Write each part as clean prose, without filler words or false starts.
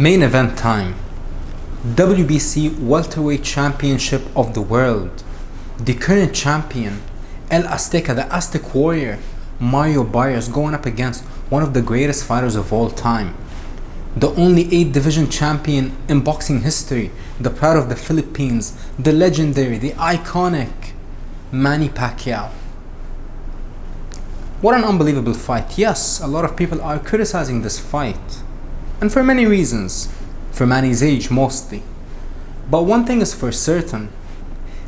Main event time. WBC Welterweight Championship of the World. The current champion, El Azteca, the Aztec Warrior, Mario Barrios, going up against one of the greatest fighters of all time. The only 8 division champion in boxing history, the pride of the Philippines, the legendary, the iconic Manny Pacquiao. What an unbelievable fight. Yes, a lot of people are criticizing this fight, and for many reasons, for Manny's age mostly. But one thing is for certain,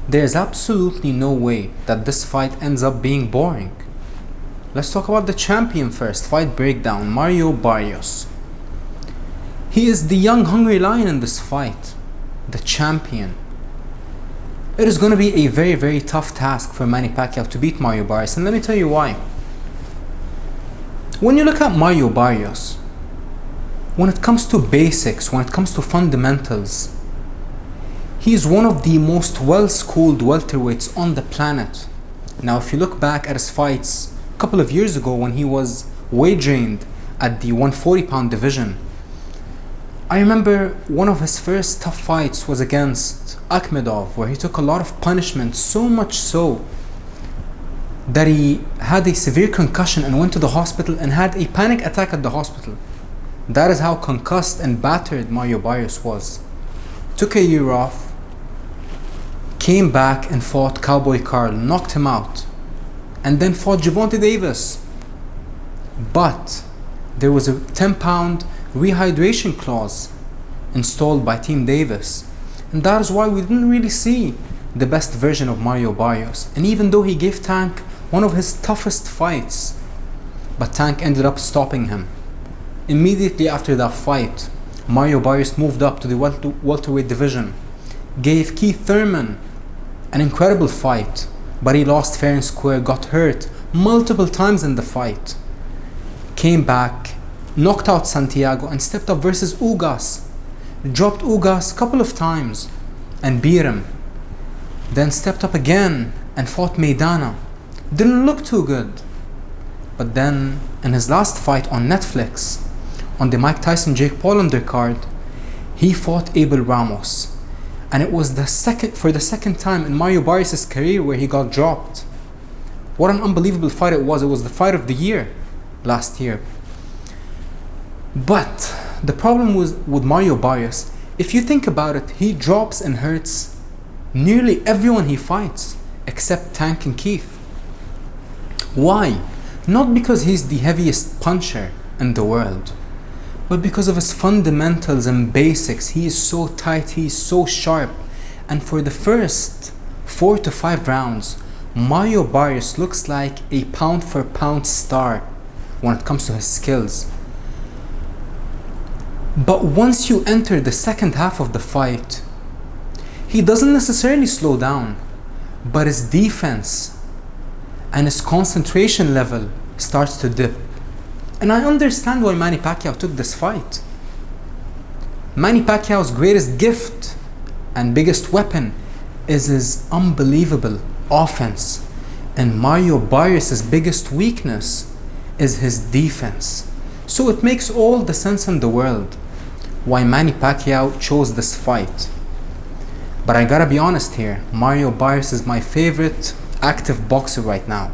there's absolutely no way that this fight ends up being boring. Let's talk about the champion first. Fight breakdown. Mario Barrios. He is the young hungry lion in this fight, the champion. It is going to be a very, very tough task for Manny Pacquiao to beat Mario Barrios, and let me tell you why. When you look at Mario Barrios, when it comes to basics, when it comes to fundamentals, he is one of the most well-schooled welterweights on the planet. Now, if you look back at his fights a couple of years ago when he was wagering at the 140-pound division, I remember one of his first tough fights was against Akhmedov, where he took a lot of punishment, so much so that he had a severe concussion and went to the hospital and had a panic attack at the hospital. That is how concussed and battered Mario Barrios was. Took a year off, came back and fought Cowboy Carl, knocked him out, and then fought Gervonta Davis. But there was a 10-pound rehydration clause installed by Team Davis, and that is why we didn't really see the best version of Mario Barrios. And even though he gave Tank one of his toughest fights, but Tank ended up stopping him. Immediately after that fight, Mario Barrios moved up to the welterweight division, gave Keith Thurman an incredible fight, but he lost fair and square, got hurt multiple times in the fight, came back, knocked out Santiago, and stepped up versus Ugas, dropped Ugas a couple of times and beat him, then stepped up again and fought Maidana. Didn't look too good, but then in his last fight on Netflix, on the Mike Tyson-Jake Paul undercard, he fought Abel Ramos, and it was for the second time in Mario Barrios' career where he got dropped. What an unbelievable fight it was. It was the fight of the year last year. But the problem with Mario Barrios, if you think about it, he drops and hurts nearly everyone he fights except Tank and Keith. Why? Not because he's the heaviest puncher in the world, but because of his fundamentals and basics. He is so tight, he's so sharp, and for the first 4 to 5 rounds, Mario Barrios looks like a pound for pound star when it comes to his skills. But once you enter the second half of the fight, he doesn't necessarily slow down, but his defense and his concentration level starts to dip. And I understand why Manny Pacquiao took this fight. Manny Pacquiao's greatest gift and biggest weapon is his unbelievable offense, and Mario Barrios' biggest weakness is his defense. So it makes all the sense in the world why Manny Pacquiao chose this fight. But I gotta be honest here, Mario Barrios is my favorite active boxer right now.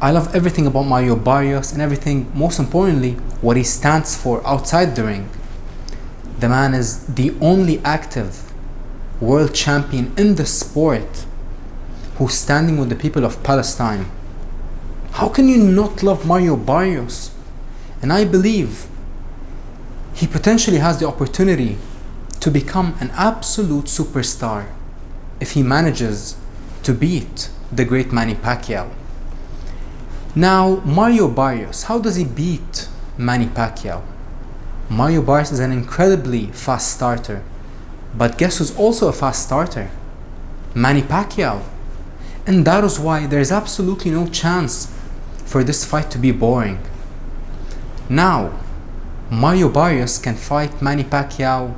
I love everything about Mario Barrios and everything, most importantly, what he stands for outside the ring. The man is the only active world champion in the sport who's standing with the people of Palestine. How can you not love Mario Barrios? And I believe he potentially has the opportunity to become an absolute superstar if he manages to beat the great Manny Pacquiao. Now, Mario Barrios, how does he beat Manny Pacquiao? Mario Barrios is an incredibly fast starter, but guess who's also a fast starter? Manny Pacquiao. And that is why there's absolutely no chance for this fight to be boring. Now, Mario Barrios can fight Manny Pacquiao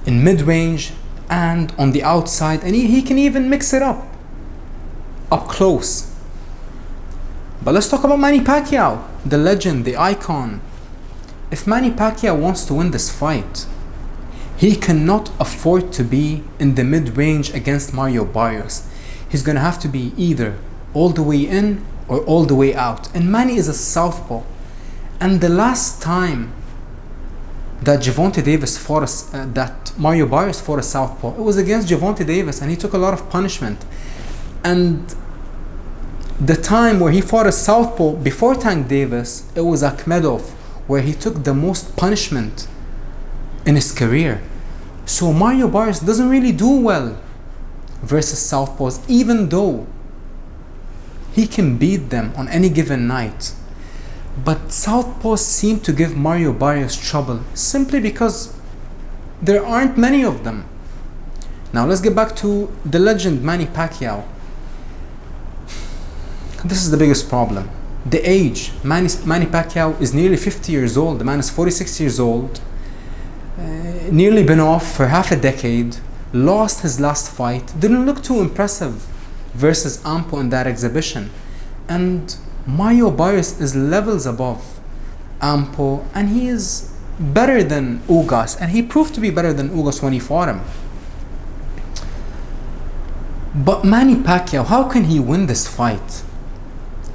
in mid-range and on the outside, and he can even mix it up close. But let's talk about Manny Pacquiao, the legend, the icon. if Manny Pacquiao wants to win this fight, he cannot afford to be in the mid-range against Mario Barrios. He's going to have to be either all the way in or all the way out. And Manny is a southpaw. And the last time that that Mario Barrios fought a southpaw, it was against Gervonta Davis, and he took a lot of punishment. And the time where he fought a southpaw before Tank Davis, it was Akhmedov, where he took the most punishment in his career. So Mario Barrios doesn't really do well versus southpaws, even though he can beat them on any given night. But southpaws seem to give Mario Barrios trouble simply because there aren't many of them. Now let's get back to the legend Manny Pacquiao. This is the biggest problem. The age. Manny Pacquiao is nearly 50 years old. The man is 46 years old. Nearly been off for half a decade. Lost his last fight. Didn't look too impressive versus Ampo in that exhibition. And Mario Barrios is levels above Ampo, and he is better than Ugas, and he proved to be better than Ugas when he fought him. But Manny Pacquiao, how can he win this fight?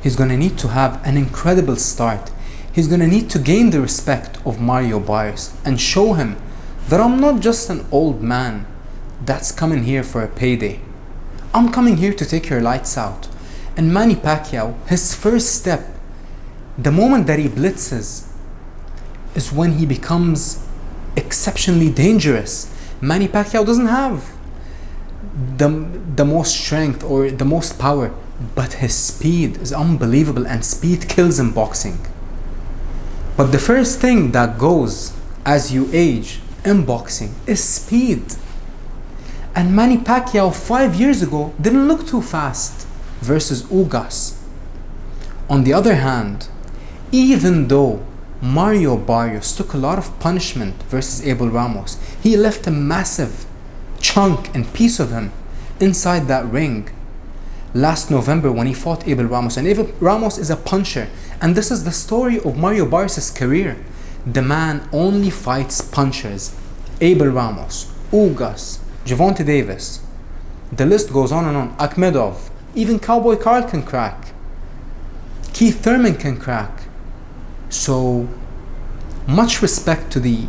He's going to need to have an incredible start. He's going to need to gain the respect of Mario Barrios and show him that I'm not just an old man that's coming here for a payday. I'm coming here to take your lights out. And Manny Pacquiao, his first step, the moment that he blitzes, is when he becomes exceptionally dangerous. Manny Pacquiao doesn't have the most strength or the most power, but his speed is unbelievable, and speed kills in boxing. But the first thing that goes as you age in boxing is speed. And Manny Pacquiao 5 years ago didn't look too fast versus Ugas. On the other hand, even though Mario Barrios took a lot of punishment versus Abel Ramos, he left a massive chunk and piece of him inside that ring last November when he fought Abel Ramos. And Abel Ramos is a puncher, and this is the story of Mario Barrios' career. The man only fights punchers. Abel Ramos, Ugas, Gervonta Davis, the list goes on and on. Akhmedov, even Cowboy Carl can crack. Keith Thurman can crack. So much respect to the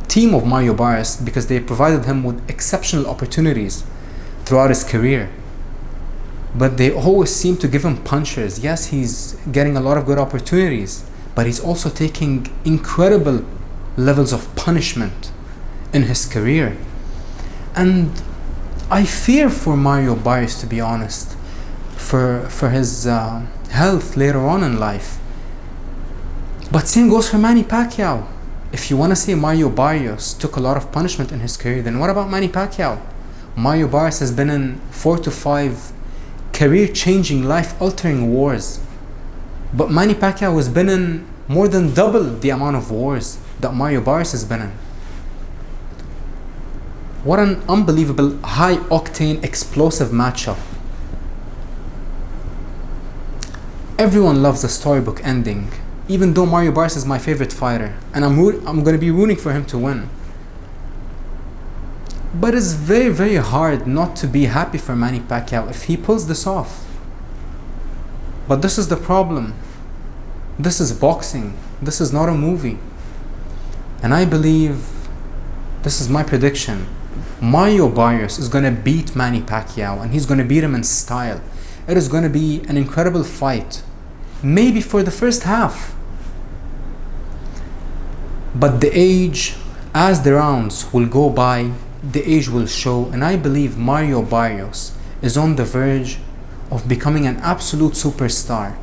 team of Mario Barrios, because they provided him with exceptional opportunities throughout his career. But they always seem to give him punchers. Yes, he's getting a lot of good opportunities, but he's also taking incredible levels of punishment in his career. And I fear for Mario Barrios, to be honest, for his health later on in life. But same goes for Manny Pacquiao. If you want to say Mario Barrios took a lot of punishment in his career, then what about Manny Pacquiao? Mario Barrios has been in 4 to 5 career-changing, life-altering wars. But Manny Pacquiao has been in more than double the amount of wars that Mario Barrios has been in. What an unbelievable, high-octane, explosive matchup. Everyone loves a storybook ending, even though Mario Barrios is my favorite fighter, and I'm going to be rooting for him to win. But it's very, very hard not to be happy for Manny Pacquiao if he pulls this off. But this is the problem. This is boxing. This is not a movie. And I believe, this is my prediction, Mario Barrios is going to beat Manny Pacquiao, and he's going to beat him in style. It is going to be an incredible fight, maybe for the first half. But the age, as the rounds will go by, the age will show, and I believe Mario Barrios is on the verge of becoming an absolute superstar.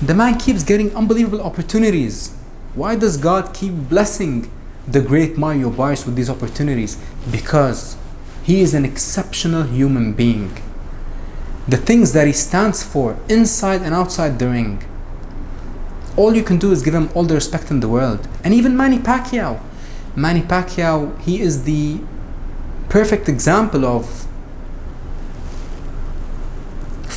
The man keeps getting unbelievable opportunities. Why does God keep blessing the great Mario Barrios with these opportunities? Because he is an exceptional human being. The things that he stands for inside and outside the ring, all you can do is give him all the respect in the world. And even Manny Pacquiao, he is the perfect example of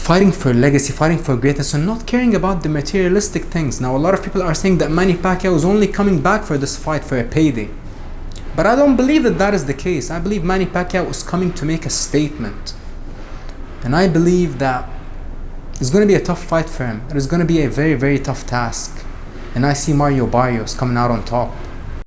fighting for legacy, fighting for greatness, and not caring about the materialistic things. Now, a lot of people are saying that Manny Pacquiao is only coming back for this fight for a payday. But I don't believe that that is the case. I believe Manny Pacquiao is coming to make a statement. And I believe that it's going to be a tough fight for him. It is going to be a very, very tough task. And I see Barrios coming out on top.